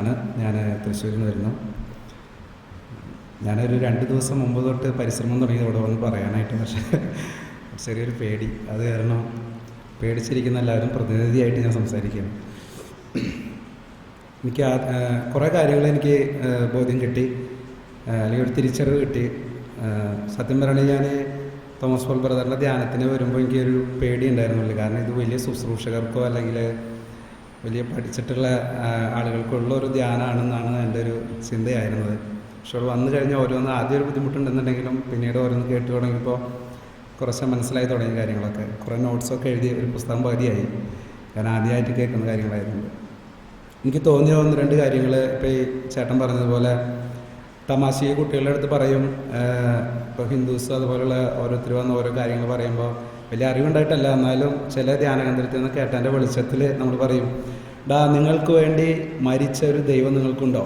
എന്നാണ്. ഞാൻ തൃശ്ശൂരിൽ നിന്ന് വരുന്നു. ഞാനൊരു 2 ദിവസം മുമ്പ് തൊട്ട് പരിശ്രമം തുടങ്ങി ഇവിടെ വന്ന് പറയാനായിട്ട്. പക്ഷേ ചെറിയൊരു പേടി, അത് കാരണം പേടിച്ചിരിക്കുന്ന എല്ലാവരും പ്രതിനിധിയായിട്ട് ഞാൻ സംസാരിക്കുകയാണ്. എനിക്ക് കുറേ കാര്യങ്ങൾ എനിക്ക് ബോധ്യം കിട്ടി, അല്ലെങ്കിൽ ഒരു തിരിച്ചറിവ് കിട്ടി. സത്യം പറയുകയാണെങ്കിൽ ഞാൻ തോമസ് പോൾ ബ്രദറിൻ്റെ ധ്യാനത്തിന് വരുമ്പോൾ എനിക്കൊരു പേടി ഉണ്ടായിരുന്നുള്ളൂ. കാരണം ഇത് വലിയ ശുശ്രൂഷകർക്കോ അല്ലെങ്കിൽ വലിയ പഠിച്ചിട്ടുള്ള ആളുകൾക്കുള്ള ഒരു ധ്യാനമാണെന്നാണ് എൻ്റെ ഒരു ചിന്തയായിരുന്നത്. പക്ഷെ അവിടെ വന്നു കഴിഞ്ഞാൽ ഓരോന്ന് ആദ്യം ഒരു ബുദ്ധിമുട്ടുണ്ടെന്നുണ്ടെങ്കിലും പിന്നീട് ഓരോന്ന് കേട്ട് തുടങ്ങിയപ്പോൾ കുറച്ച് മനസ്സിലായി തുടങ്ങിയ കാര്യങ്ങളൊക്കെ. കുറേ നോട്ട്സൊക്കെ എഴുതി ഒരു പുസ്തകം പകുതിയായി. ഞാൻ ആദ്യമായിട്ട് കേൾക്കുന്ന കാര്യങ്ങളായിരുന്നു. എനിക്ക് തോന്നിയ 1-2 കാര്യങ്ങൾ ഇപ്പോൾ ഈ ചേട്ടൻ പറഞ്ഞതുപോലെ തമാശയെ കുട്ടികളുടെ അടുത്ത് പറയും. ഇപ്പോൾ ഹിന്ദുസ് അതുപോലുള്ള ഓരോരുത്തർ വന്ന് ഓരോ കാര്യങ്ങൾ പറയുമ്പോൾ വലിയ അറിവുണ്ടായിട്ടല്ല, എന്നാലും ചില ധ്യാനകേന്ദ്രത്തിൽ നിന്ന് കേട്ടതിൻ്റെ വെളിച്ചത്തിൽ നമ്മൾ പറയും, നിങ്ങൾക്ക് വേണ്ടി മരിച്ച ഒരു ദൈവം നിങ്ങൾക്കുണ്ടോ?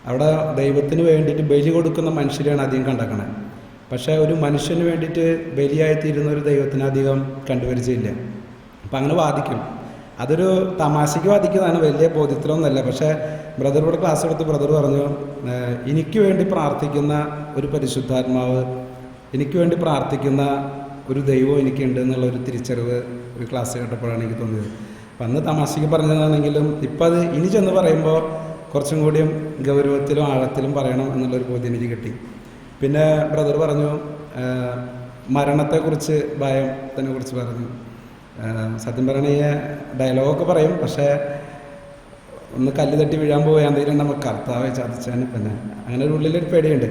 അവിടെ ദൈവത്തിന് വേണ്ടിയിട്ട് ബലി കൊടുക്കുന്ന മനുഷ്യരെയാണ് അധികം കണ്ടേക്കണത്. പക്ഷേ ഒരു മനുഷ്യന് വേണ്ടിയിട്ട് ബലിയായിത്തീരുന്ന ഒരു ദൈവത്തിന് അധികം കണ്ടുപരിചയമില്ല. അപ്പം അങ്ങനെ വാദിക്കും. അതൊരു തമാശയ്ക്ക് വാദിക്കുന്നതാണ്, വലിയ ബോധ്യത്തിലൊന്നുമല്ല. പക്ഷേ ബ്രദർ ഇവിടെ ക്ലാസ് എടുത്ത് ബ്രദർ പറഞ്ഞു, എനിക്ക് വേണ്ടി പ്രാർത്ഥിക്കുന്ന ഒരു പരിശുദ്ധാത്മാവ്, എനിക്ക് വേണ്ടി പ്രാർത്ഥിക്കുന്ന ഒരു ദൈവം എനിക്കുണ്ട് എന്നുള്ളൊരു തിരിച്ചറിവ് ഒരു ക്ലാസ് കേട്ടപ്പോഴാണ് എനിക്ക് തോന്നിയത്. അപ്പം അന്ന് തമാശയ്ക്ക് പറഞ്ഞതാണെങ്കിലും ഇപ്പം അത് ഇനി ചെന്ന് പറയുമ്പോൾ കുറച്ചും കൂടിയും ഗൗരവത്തിലും ആഴത്തിലും പറയണം എന്നുള്ളൊരു ബോധ്യം എനിക്ക് കിട്ടി. പിന്നെ ബ്രദർ പറഞ്ഞു മരണത്തെക്കുറിച്ച്, ഭയത്തിനെ കുറിച്ച് പറഞ്ഞു. സത്യം പറയണ ഡയലോഗൊക്കെ പറയും, പക്ഷേ ഒന്ന് കല്ല് തട്ടി വീഴാൻ പോയാൽ എന്തെങ്കിലും നമുക്ക് കർത്താവ് ചതിച്ചാൽ പിന്നെ അങ്ങനെ ഒരു ഉള്ളിലൊരു പേടിയുണ്ട്.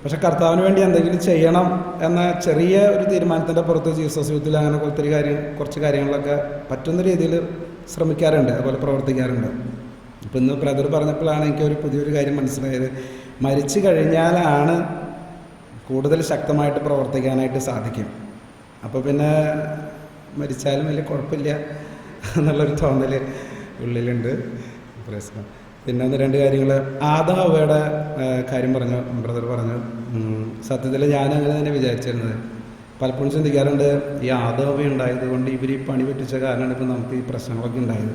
പക്ഷെ കർത്താവിന് വേണ്ടി എന്തെങ്കിലും ചെയ്യണം എന്ന ചെറിയ ഒരു തീരുമാനത്തിൻ്റെ പുറത്ത് ജീസസ് യൂത്തിൽ അങ്ങനെ കുറച്ച് കാര്യങ്ങളൊക്കെ പറ്റുന്ന രീതിയിൽ ശ്രമിക്കാറുണ്ട്, അതുപോലെ പ്രവർത്തിക്കാറുണ്ട്. ഇപ്പം ഇന്ന് ബ്രദർ പറഞ്ഞപ്പോഴാണ് എനിക്കൊരു പുതിയൊരു കാര്യം മനസ്സിലായത്. മരിച്ചു കഴിഞ്ഞാലാണ് കൂടുതൽ ശക്തമായിട്ട് പ്രവർത്തിക്കാനായിട്ട് സാധിക്കും. അപ്പോൾ പിന്നെ മരിച്ചാലും വലിയ കുഴപ്പമില്ല എന്നുള്ളൊരു തോന്നൽ ഉള്ളിലുണ്ട്. പിന്നെ 1-2 കാര്യങ്ങൾ, ആദം ഹവ്വയുടെ കാര്യം പറഞ്ഞു, ബ്രദർ പറഞ്ഞു. സത്യത്തിൽ ഞാനങ്ങനെ തന്നെ വിചാരിച്ചിരുന്നത്. പലപ്പോഴും ചിന്തിക്കാറുണ്ട്, ഈ ആദം ഹവ്വ ഉണ്ടായത് കൊണ്ട് ഇവർ ഈ പണി പറ്റിച്ച കാരണമാണ് ഇപ്പം നമുക്ക് ഈ പ്രശ്നങ്ങളൊക്കെ ഉണ്ടായത്.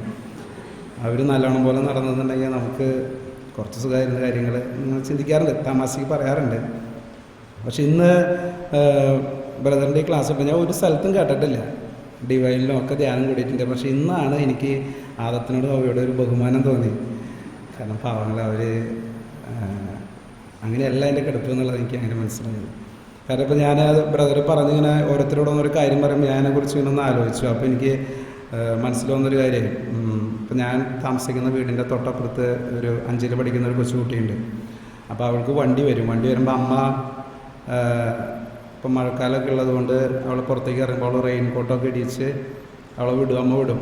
അവർ നല്ലോണം പോലെ നടന്നിട്ടുണ്ടെങ്കിൽ നമുക്ക് കുറച്ച് സുഖമായിരുന്ന കാര്യങ്ങൾ ചിന്തിക്കാറുണ്ട്, തമാശയ്ക്ക് പറയാറുണ്ട്. പക്ഷെ ഇന്ന് ബ്രദറിൻ്റെ ഈ ക്ലാസ് ഇപ്പം ഞാൻ ഒരു സ്ഥലത്തും കേട്ടിട്ടില്ല. ഡിവൈനിലും ഒക്കെ ധ്യാനം കൂടിയിട്ടുണ്ട്. പക്ഷെ ഇന്നാണ് എനിക്ക് ആദത്തിനോട് അവയോട് ഒരു ബഹുമാനം തോന്നി. കാരണം പാവങ്ങൾ അവർ അങ്ങനെയല്ല എൻ്റെ കിടപ്പ് എന്നുള്ളത് എനിക്ക് അങ്ങനെ മനസ്സിലായത്. കാരണം ഇപ്പോൾ ഞാൻ ബ്രദർ പറഞ്ഞിങ്ങനെ ഓരോരുത്തരോടൊന്നൊരു കാര്യം പറയുമ്പോൾ ഞാൻ അതിനെക്കുറിച്ച് ഇങ്ങനെ ഒന്ന് ആലോചിച്ചു. അപ്പോൾ എനിക്ക് മനസ്സിൽ വന്നൊരു കാര്യം, ഇപ്പം ഞാൻ താമസിക്കുന്ന വീടിൻ്റെ തൊട്ടപ്പുറത്ത് ഒരു 5ൽ പഠിക്കുന്ന ഒരു കൊച്ചുകുട്ടിയുണ്ട്. അപ്പോൾ അവൾക്ക് വണ്ടി വരുമ്പോൾ അമ്മ ഇപ്പം മഴക്കാലമൊക്കെ ഉള്ളത് കൊണ്ട് അവൾ പുറത്തേക്ക് ഇറങ്ങുമ്പോൾ അവൾ റെയിൻ കോട്ടൊക്കെ ഇടിച്ച് അവളെ അമ്മ വിടും.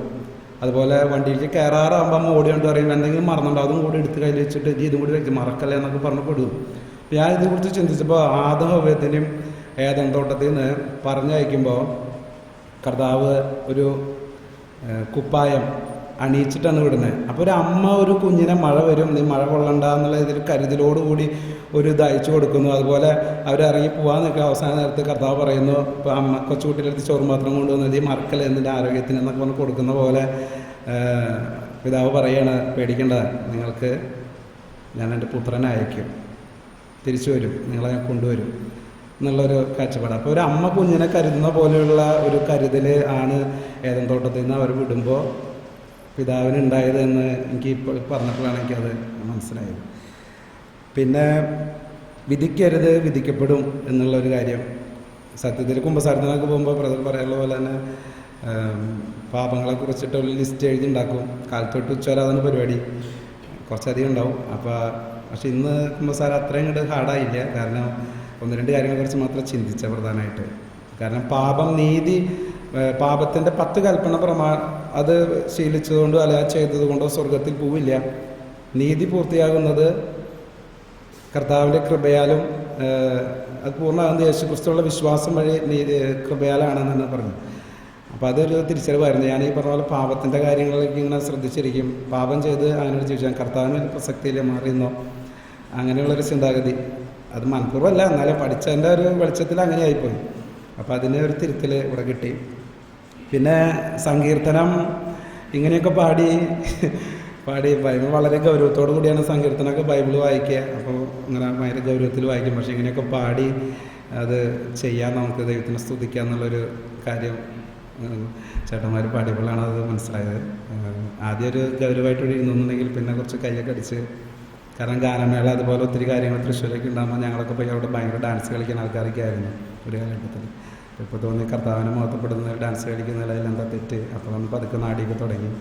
അതുപോലെ വണ്ടിയിലേക്ക് കയറാറാകുമ്പോൾ അമ്മ ഓടിയോണ്ട് പറയും എന്തെങ്കിലും മറന്നുണ്ടോ, അതും കൂടി എടുത്ത് കയ്യിൽ വെച്ചിട്ട് ഇതും കൂടി വെച്ച് മറക്കല്ലേ എന്നൊക്കെ പറഞ്ഞ് പെടും. ഞാൻ ഇതിനെക്കുറിച്ച് ചിന്തിച്ചപ്പോൾ ആദം ഹവ്വത്തിൻ്റെയും ഏദൻ തോട്ടത്തിൽ നിന്ന് പറഞ്ഞയക്കുമ്പോൾ കർത്താവ് ഒരു കുപ്പായം അണിയിച്ചിട്ടാണ് വിടുന്നത്. അപ്പോൾ ഒരു അമ്മ ഒരു കുഞ്ഞിനെ മഴ വരും, നീ മഴ കൊള്ളണ്ട എന്നുള്ള ഇതിൽ കരുതലോടുകൂടി ഒരു ഇത് അയച്ചു കൊടുക്കുന്നു. അതുപോലെ അവരിറങ്ങി പോകാൻ നിൽക്കുക. അവസാന നേരത്ത് കർത്താവ് പറയുന്നു, ഇപ്പോൾ അമ്മ കൊച്ചുകുട്ടിയുടെ അടുത്ത് ചോറ് മാത്രം കൊണ്ടുവന്നത് ഈ മറക്കൽ എന്നിൻ്റെ ആരോഗ്യത്തിന് എന്നൊക്കെ പറഞ്ഞ് കൊടുക്കുന്ന പോലെ പിതാവ് പറയാണ്, പേടിക്കേണ്ട, നിങ്ങൾക്ക് ഞാൻ എൻ്റെ പുത്രനെ അയക്കും, തിരിച്ചു വരും, നിങ്ങളെ ഞാൻ കൊണ്ടുവരും എന്നുള്ളൊരു കാഴ്ചപ്പാട്. അപ്പോൾ ഒരു അമ്മ കുഞ്ഞിനെ കരുതുന്ന പോലെയുള്ള ഒരു കരുതൽ ആണ് ഏദൻ തോട്ടത്തിൽ നിന്ന് അവർ വിടുമ്പോൾ പിതാവിനുണ്ടായത് എന്ന് എനിക്ക് ഇപ്പോൾ പറഞ്ഞപ്പോഴാണ് എനിക്കത് മനസ്സിലായത്. പിന്നെ വിധിക്കരുത്, വിധിക്കപ്പെടും എന്നുള്ളൊരു കാര്യം സത്യത്തിൽ കുമ്പസാരത്തിനൊക്കെ പോകുമ്പോൾ ബ്രദർ പറയാനുള്ള പോലെ തന്നെ പാപങ്ങളെ കുറിച്ചിട്ടുള്ള ലിസ്റ്റ് എഴുതി ഉണ്ടാക്കും. കാലത്തൊട്ട് ഉച്ചവരാതാണ് പരിപാടി, കുറച്ചധികം ഉണ്ടാവും. പക്ഷെ ഇന്ന് കുമ്പസാരം അത്രയും കൂടെ ഹാർഡായില്ല. കാരണം 1-2 കാര്യങ്ങളെക്കുറിച്ച് മാത്രം ചിന്തിച്ച പ്രധാനമായിട്ട്. കാരണം പാപത്തിൻ്റെ 10 കൽപ്പന അത് ശീലിച്ചതുകൊണ്ടോ അല്ലെങ്കിൽ ചെയ്തത് കൊണ്ടോ സ്വർഗത്തിൽ പോവില്ല. നീതി പൂർത്തിയാകുന്നത് കർത്താവിൻ്റെ കൃപയാലും അത് പൂർണ്ണമാകുന്നത് യേശുക്രിസ്തുവിലുള്ള വിശ്വാസം വഴി കൃപയാലാണെന്നാണ് പറഞ്ഞു. അപ്പോൾ അതൊരു തിരിച്ചറിവായിരുന്നു. ഞാൻ ഈ പറഞ്ഞ പോലെ പാപത്തിൻ്റെ കാര്യങ്ങളിലേക്ക് ഇങ്ങനെ ശ്രദ്ധിച്ചിരിക്കും. പാപം ചെയ്ത് അങ്ങനെ ജീവിച്ചാൽ കർത്താവിന് പ്രസക്തിയില്ല, മാറിയെന്നോ അങ്ങനെയുള്ളൊരു ചിന്താഗതി. അത് മനഃപൂർവ്വമല്ല, എന്നാലും പഠിച്ചതിൻ്റെ ഒരു വെളിച്ചത്തിൽ അങ്ങനെ ആയിപ്പോയി. അപ്പോൾ അതിന് ഒരു തിരുത്തൽ ഇവിടെ കിട്ടി. പിന്നെ സങ്കീർത്തനം ഇങ്ങനെയൊക്കെ പാടി പാടി ബൈബിൾ വളരെ ഗൗരവത്തോടു കൂടിയാണ് സങ്കീർത്തനമൊക്കെ ബൈബിൾ വായിക്കുക. അപ്പോൾ ഇങ്ങനെ ഭയങ്കര ഗൗരവത്തിൽ വായിക്കും. പക്ഷേ ഇങ്ങനെയൊക്കെ പാടി അത് ചെയ്യാൻ നമുക്ക് ദൈവത്തിനെ സ്തുതിക്കുക എന്നുള്ളൊരു കാര്യം ചേട്ടന്മാർ പാടിയപ്പോഴാണ് അത് മനസ്സിലായത്. ആദ്യം ഒരു ഗൗരവമായിട്ട് ഇരുന്നുണ്ടെങ്കിൽ പിന്നെ കുറച്ച് കൈയൊക്കെ അടിച്ച്, കാരണം ഗാനമേള അതുപോലെ ഒത്തിരി കാര്യങ്ങൾ തൃശ്ശൂരൊക്കെ ഉണ്ടാകുമ്പോൾ ഞങ്ങളൊക്കെ പോയി അവിടെ ഭയങ്കര ഡാൻസ് കളിക്കുന്ന ആൾക്കാരൊക്കെ ആയിരുന്നു ഒരു കാലഘട്ടത്തിൽ. ഇപ്പോൾ തോന്നി കർത്താവിനെ മഹത്വപ്പെടുന്ന ഡാൻസ് കളിക്കുന്നതിൽ എന്താ തെറ്റ്. അപ്പോൾ നമ്മൾ പതുക്കെ നാടിയൊക്കെ തുടങ്ങി.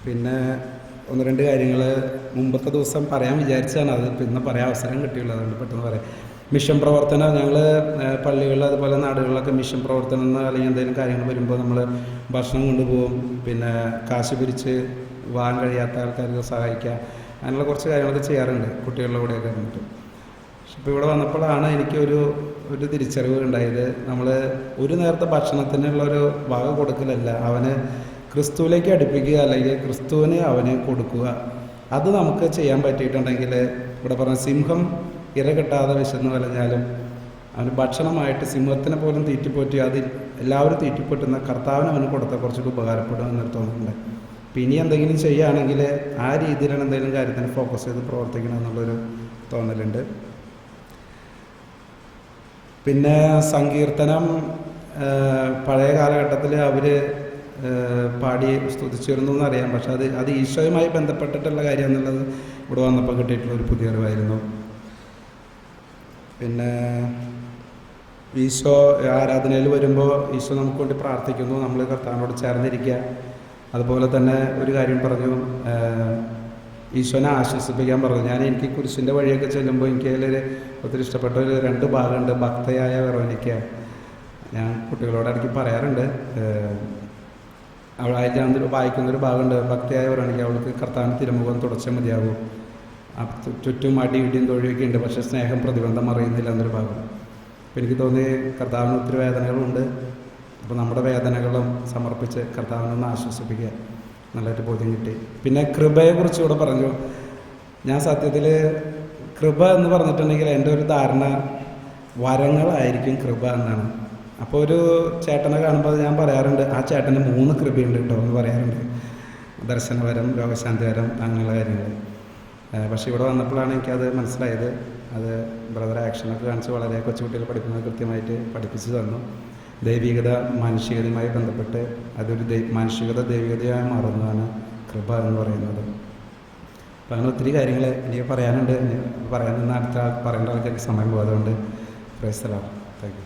പിന്നെ ഒന്ന് രണ്ട് കാര്യങ്ങൾ മുമ്പത്തെ ദിവസം പറയാൻ വിചാരിച്ചതാണ്, അത് പിന്നെ പറയാൻ അവസരം കിട്ടിയുള്ളൂ, അതുകൊണ്ട് പെട്ടെന്ന് പറയാം. മിഷൻ പ്രവർത്തനം ഞങ്ങൾ പള്ളികളിൽ അതുപോലെ നാടുകളിലൊക്കെ മിഷൻ പ്രവർത്തനം അല്ലെങ്കിൽ എന്തെങ്കിലും കാര്യങ്ങൾ വരുമ്പോൾ നമ്മൾ ഭക്ഷണം കൊണ്ടുപോകും, പിന്നെ കാശ് പിരിച്ച് വാങ്ങാൻ കഴിയാത്ത ആൾക്കാർക്ക് സഹായിക്കുക, അങ്ങനെയുള്ള കുറച്ച് കാര്യങ്ങളൊക്കെ ചെയ്യാറുണ്ട് കുട്ടികളുടെ കൂടെയൊക്കെ ഇരുന്നിട്ട്. പക്ഷെ ഇപ്പോൾ ഇവിടെ വന്നപ്പോഴാണ് എനിക്കൊരു തിരിച്ചറിവ് ഉണ്ടായത്. നമ്മൾ ഒരു നേരത്തെ ഭക്ഷണത്തിനുള്ളൊരു വക കൊടുക്കലല്ല, അവന് ക്രിസ്തുവിലേക്ക് അടുപ്പിക്കുക അല്ലെങ്കിൽ ക്രിസ്തുവിന് അവന് കൊടുക്കുക. അത് നമുക്ക് ചെയ്യാൻ പറ്റിയിട്ടുണ്ടെങ്കിൽ, ഇവിടെ പറഞ്ഞ സിംഹം ഇര കിട്ടാതെ വിശന്ന് വലഞ്ഞാലും അവന് ഭക്ഷണമായിട്ട് സിംഹത്തിനെ പോലും തീറ്റിപ്പോറ്റി അതിൽ എല്ലാവരും തീറ്റിപ്പൊട്ടുന്ന കർത്താവിന് അവന് കൊടുത്താൽ കുറച്ചുകൂടി ഉപകാരപ്പെടും എന്നൊരു തോന്നുന്നുണ്ട്. അപ്പം ഇനി എന്തെങ്കിലും ചെയ്യുകയാണെങ്കിൽ ആ രീതിയിലാണ് എന്തെങ്കിലും കാര്യത്തിന് ഫോക്കസ് ചെയ്ത് പ്രവർത്തിക്കണം എന്നുള്ളൊരു തോന്നലുണ്ട്. പിന്നെ സങ്കീർത്തനം പഴയ കാലഘട്ടത്തിൽ അവർ പാടി സ്തുതിച്ചിരുന്നു എന്നറിയാം. പക്ഷെ അത് ഈശോയുമായി ബന്ധപ്പെട്ടിട്ടുള്ള കാര്യം എന്നുള്ളത് ഇവിടെ വന്നപ്പോൾ കിട്ടിയിട്ടുള്ളൊരു പുതിയ അറിവായിരുന്നു. പിന്നെ ഈശോ ആരാധനയിൽ വരുമ്പോൾ ഈശോ നമുക്ക് വേണ്ടി പ്രാർത്ഥിക്കുന്നു, നമ്മൾ കർത്താവിനോട് ചേർന്നിരിക്കുക. അതുപോലെ തന്നെ ഒരു കാര്യം പറഞ്ഞു, ഈശോനെ ആശ്വസിപ്പിക്കാൻ പറഞ്ഞു. എനിക്ക് കുരിശിൻ്റെ വഴിയൊക്കെ ചെല്ലുമ്പോൾ എനിക്ക് അതിൽ ഒത്തിരി ഇഷ്ടപ്പെട്ട ഒരു 2 ഭാഗമുണ്ട്. ഭക്തയായ വെറോനിക്ക, ഞാൻ കുട്ടികളോട് ഇടയ്ക്ക് പറയാറുണ്ട്, അതിൽ ഞാൻ വായിക്കുന്നൊരു ഭാഗമുണ്ട്. ഭക്തയായ വെറോനിക്ക, അവൾക്ക് കർത്താവിന് തിരുമുഖം തുടച്ചാൽ മതിയാകും, ചുറ്റും അടി ഇടിയും തൊഴിയൊക്കെ ഉണ്ട്, പക്ഷേ സ്നേഹം പ്രതിബന്ധം അറിയുന്നില്ല എന്നൊരു ഭാഗം. അപ്പോൾ എനിക്ക് തോന്നി കർത്താവിന് ഒത്തിരി വേദനകളുണ്ട്, അപ്പോൾ നമ്മുടെ വേദനകളും സമർപ്പിച്ച് കർത്താവിനൊന്ന് ആശ്വസിപ്പിക്കുക, നല്ലൊരു ബോധ്യം കിട്ടി. പിന്നെ കൃപയെക്കുറിച്ച് കൂടെ പറഞ്ഞു. ഞാൻ സത്യത്തിൽ കൃപ എന്ന് പറഞ്ഞിട്ടുണ്ടെങ്കിൽ എൻ്റെ ഒരു ധാരണ വരങ്ങളായിരിക്കും കൃപ എന്നാണ്. അപ്പോൾ ഒരു ചേട്ടനെ കാണുമ്പോൾ ഞാൻ പറയാറുണ്ട്, ആ ചേട്ടന് 3 കൃപയുണ്ട് കേട്ടോ എന്ന് പറയാറുണ്ട്. ദർശനവരം, രോഗശാന്തിവരം, അങ്ങനെയുള്ള കാര്യങ്ങൾ. പക്ഷേ ഇവിടെ വന്നപ്പോഴാണ് എനിക്കത് മനസ്സിലായത്. അത് ബ്രദർ ആക്ഷനൊക്കെ കാണിച്ച് വളരെ കൊച്ചുകുട്ടികൾ പഠിക്കുന്നത് കൃത്യമായിട്ട് പഠിപ്പിച്ചു തന്നു. ദൈവികത മാനുഷികതയുമായി ബന്ധപ്പെട്ട് അതൊരു മാനുഷികത ദൈവികതയായി മാറുന്നതാണ് കൃപ എന്ന് പറയുന്നത്. അപ്പം അങ്ങനെ ഒത്തിരി കാര്യങ്ങൾ എനിക്ക് പറയാനുണ്ട്. പറയാൻ നിന്ന പറയേണ്ട ആൾക്കാർക്ക് സമയം പോകും. അതുകൊണ്ട് praise the Lord. Thank you.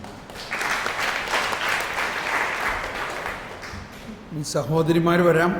സഹോദരിമാർ വരാം.